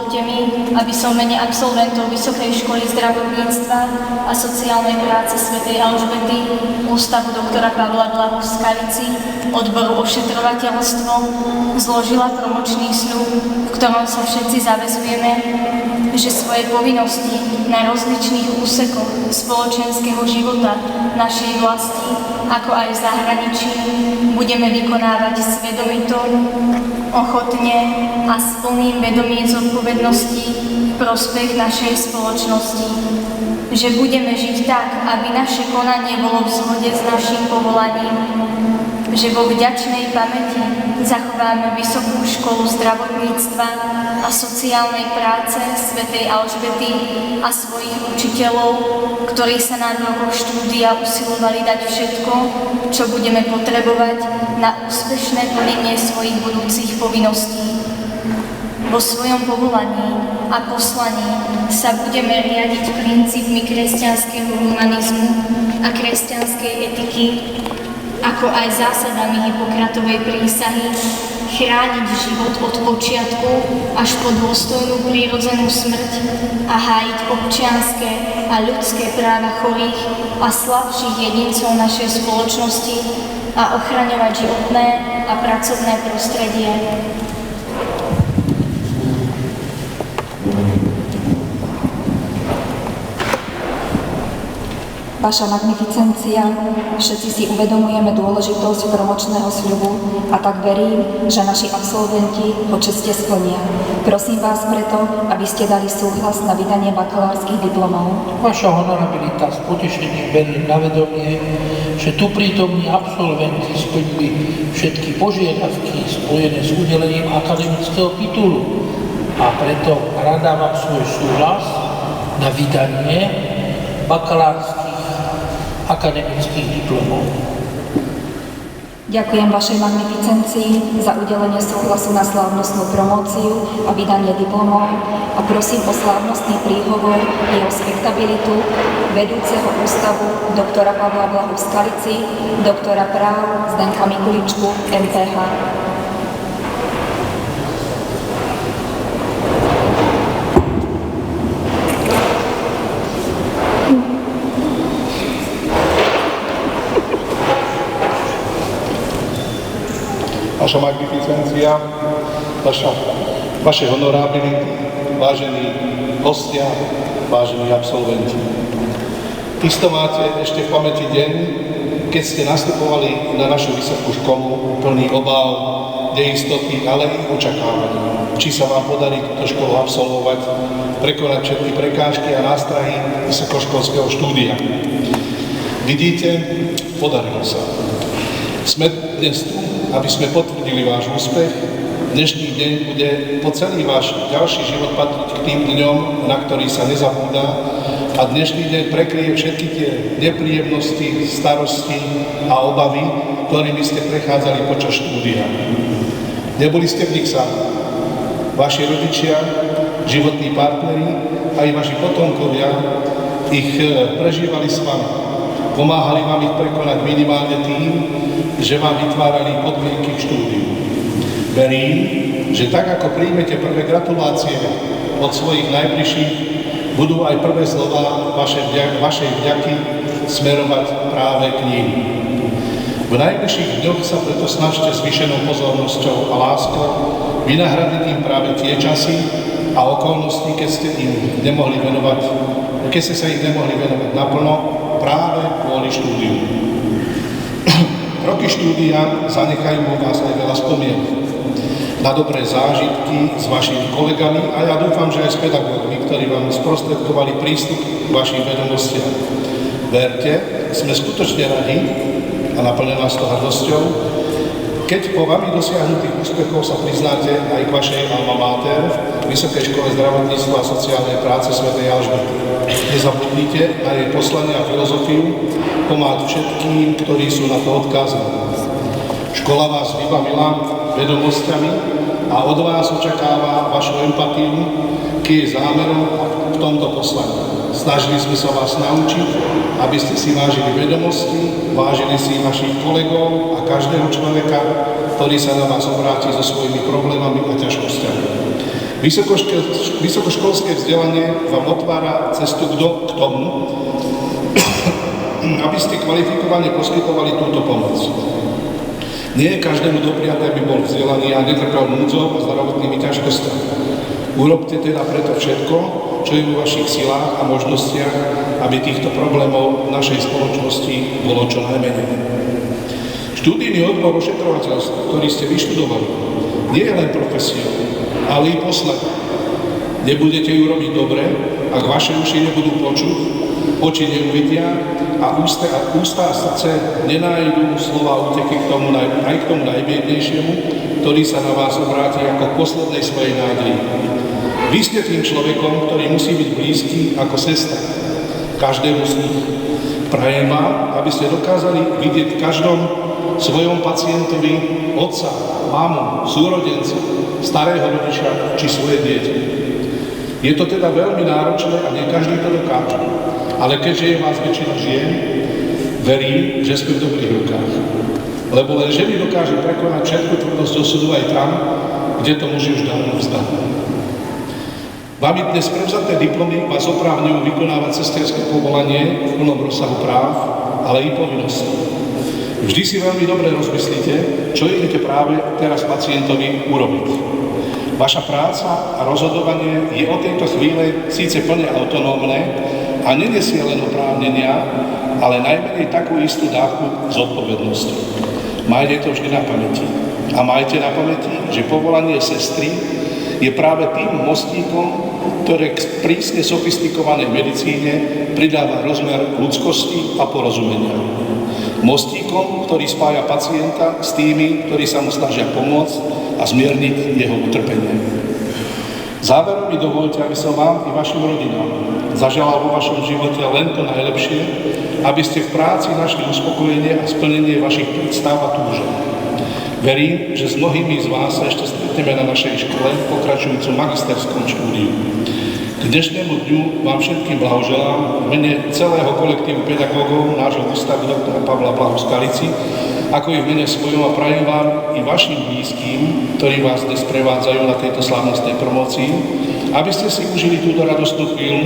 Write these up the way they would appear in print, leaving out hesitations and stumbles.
Dovoľte mi, aby som v mene absolventov Vysokej školy zdravotníctva a sociálnej práce svätej Alžbety, Ústavu doktora Pavla Blahu v Skalici, odboru ošetrovateľstvo, zložila promočný sľub, v ktorom sa všetci zaväzujeme, že svoje povinnosti na rozličných úsekoch spoločenského života našej vlasti, ako aj v zahraničí, budeme vykonávať svedomito, ochotne a s plným vedomím zodpovednosti v prospech našej spoločnosti. Že budeme žiť tak, aby naše konanie bolo v zhode s naším povolaním. Že vo vďačnej pamäti zachováme Vysokú školu zdravotníctva a sociálnej práce svätej Alžbety a svojich učiteľov, ktorí sa na rokoch štúdia usilovali dať všetko, čo budeme potrebovať na úspešné plnenie svojich budúcich povinností. Vo svojom povolaní a poslaní sa budeme riadiť princípmi kresťanského humanizmu a kresťanskej etiky, ako aj zásadami Hipokratovej prísahy, chrániť život od počiatku až po dôstojnú prírodzenú smrť a hájiť občianske a ľudské práva chorých a slabších jedincov našej spoločnosti a ochraňovať životné a pracovné prostredie. Vaša magnificencia, všetci si uvedomujeme dôležitosť promočného sľubu a tak verím, že naši absolventi ho česte splnia. Prosím vás preto, aby ste dali súhlas na vydanie bakalárskych diplomov. Vaša honorabilita s potešením berie na vedomie, že tu prítomní absolventi splnili všetky požiadavky spojené s udelením akademického titulu a preto rada vám svoj súhlas na vydanie bakalárskych akademických diplomov. Ďakujem vašej magnificencii za udelenie súhlasu na slávnostnú promóciu a vydanie diplomov a prosím o slávnostný príhovor jeho spektabilitu vedúceho ústavu doktora Pavla Blahu v Skalici, doktora práv Zdenka Mikuličku, MPH. Vaša magnificencia, vaše honorábility, vážení hostia, vážení absolventi. Isto máte ešte v pamäti deň, keď ste nastupovali na našu vysokú školu plný obáv, neistoty, ale i očakávania. Či sa vám podarí túto školu absolvovať, prekonať všetky prekážky a nástrahy vysokoškolského štúdia. Vidíte, podarilo sa. Sme dnes tu, aby sme potvrdili váš úspech. Dnešný deň bude po celý váš ďalší život patriť k tým dňom, na ktorý sa nezabúda a dnešný deň prekryje všetky tie nepríjemnosti, starosti a obavy, ktorými ste prechádzali počas štúdia. Neboli ste v nich sami. Vaši rodičia, životní partneri a i vaši potomkovia ich prežívali s vami. Pomáhali vám ich prekonať minimálne tým, že vám vytvárali podmienky k štúdiu. Verím, že tak ako príjmete prvé gratulácie od svojich najbližších, budú aj prvé slová vašej vďaky smerovať práve k nim. V najbližších dňoch sa preto snažte zvýšenou pozornosťou a láskou vynahradiť im práve tie časy a okolnosti, keď ste sa ich nemohli venovať naplno práve kvôli štúdiu. Roky štúdia zanechajú vo vás aj veľa spomienok na dobré zážitky s vašimi kolegami a ja dúfam, že aj s pedagógmi, ktorí vám sprostredkovali prístup k vašim vedomostiam. Verte, sme skutočne radi a naplňa nás to hrdosťou, keď po vami dosiahnutých úspechov sa priznáte aj k vašej alma mater, Vysokej škole zdravotníctva a sociálnej práce svätej Alžbety. Nezabudnite na jej poslanie a filozofiu pomáhať všetkým, ktorí sú na to odkázaní. Škola vás vybavila vedomosťami a od vás očakáva vašu empatiu k jej zámerom v tomto poslaní. Snažili sme sa vás naučiť, aby ste si vážili vedomosti, vážili si vašich kolegov a každého človeka, ktorý sa na vás obráti so svojimi problémami a ťažkosťami. Vysokoškolské vzdelanie vám otvára cestu k tomu, aby ste kvalifikovane poskytovali túto pomoc. Nie je každému dopriaté, aby bol vzdelaný a netrpel núdzou a zdravotnými ťažkosťami. Urobte teda preto všetko, čo je vo vašich silách a možnostiach, aby týchto problémov v našej spoločnosti bolo čo najmenej. Študijný odbor ošetrovateľstva, ktorý ste vyštudovali, nie je len profesiou, ale i posledom. Nebudete ju robiť dobre, ak vaše uši nebudú počuť, oči neuvidia a ústa a srdce nenájdú slova úteky aj k tomu najbiednejšiemu, ktorý sa na vás obráti ako k poslednej svojej nádeji. Vy ste tým človekom, ktorý musí byť blízky ako sestra každému z nich. Prajem vám, aby ste dokázali vidieť v každom svojom pacientovi otca, mamu, súrodenca, starého rodiča či svoje dieťa. Je to teda veľmi náročné a nie každý to dokáže. Ale keďže je vás väčšina žien, verím, že sme v dobrých rukách. Lebo len ženy dokáže prekonať všetku tvrdosť osudu aj tam, kde to muži už dávno vzdali. Vami dnes prevzaté diplomy vás oprávňujú vykonávať sesterské povolanie v plnom rozsahu práv, ale i povinností. Vždy si veľmi dobre rozmyslíte, čo idete práve teraz pacientovi urobiť. Vaša práca a rozhodovanie je od tejto chvíle síce plne autonómne a nenesie len oprávnenia, ale najmenej takú istú dávku zodpovednosti. Majte to vždy na pamäti. A majte na pamäti, že povolanie sestry je práve tým mostíkom, ktoré k prísne sofistikovanej medicíne pridáva rozmer ľudskosti a porozumenia. Mostíkom, ktorý spája pacienta s tými, ktorí sa mu snažia pomôcť a zmierniť jeho utrpenie. Záverom mi dovoľte, aby som vám i vašim rodinám zaželal vo vašom živote len to najlepšie, aby ste v práci našli uspokojenie a splnenie vašich predstav a túžeb. Verím, že s mnohými z vás sa ešte stretneme na našej škole v pokračujúcom magisterskom štúdiu. K dnešnému dňu vám všetkým blahoželám v mene celého kolektívu pedagógov nášho ústavu doktora Pavla Blahu v Skalici, ako i v mene svojom a prajem vám i vašim blízkym, ktorí vás dnes prevádzajú na tejto slávnostnej promócii, aby ste si užili túto radostnú chvíľu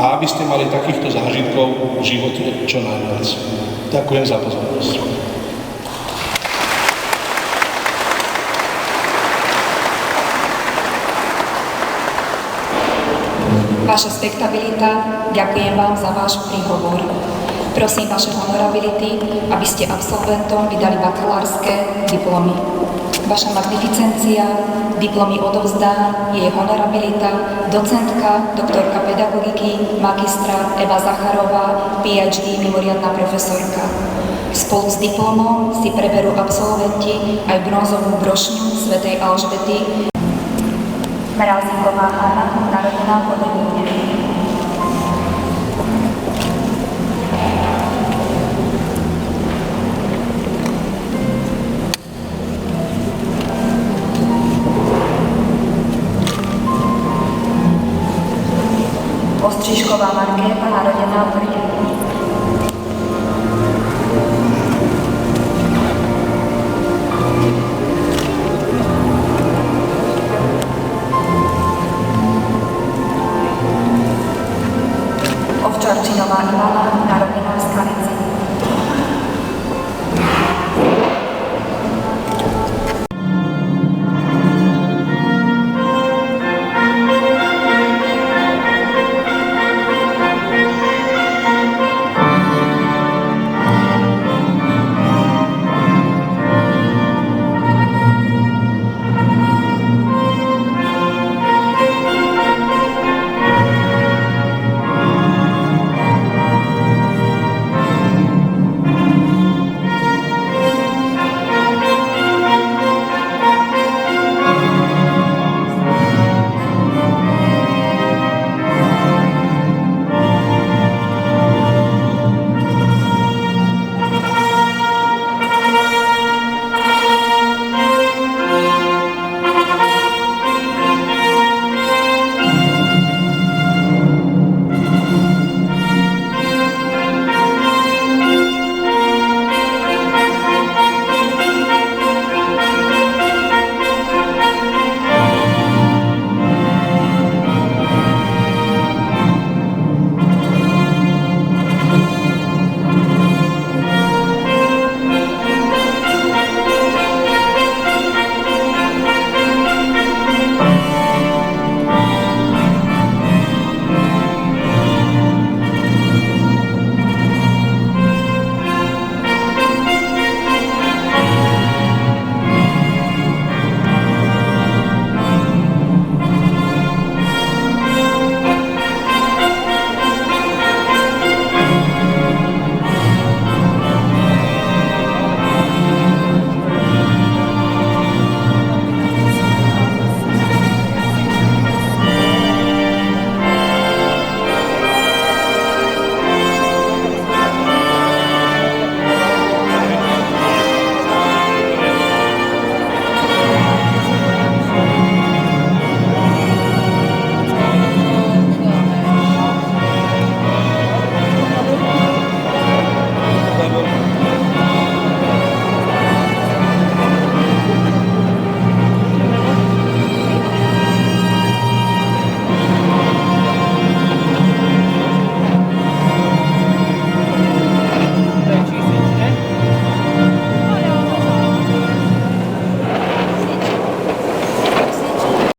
a aby ste mali takýchto zážitkov v živote čo najviac. Ďakujem za pozornosť. Vaša spektabilita, ďakujem vám za váš príhovor. Prosím vaše honorability, aby ste absolventom vydali bakalárske diplomy. Vaša magnificencia, diplomy odovzdá jej honorabilita, docentka, doktorka pedagogiky, magistra Eva Zacharová, PhD, mimoriadna profesorka. Spolu s diplomom si preberú absolventi aj bronzovú brošňu svätej Alžbety Mráziková Hanna, narodená v Podolíne.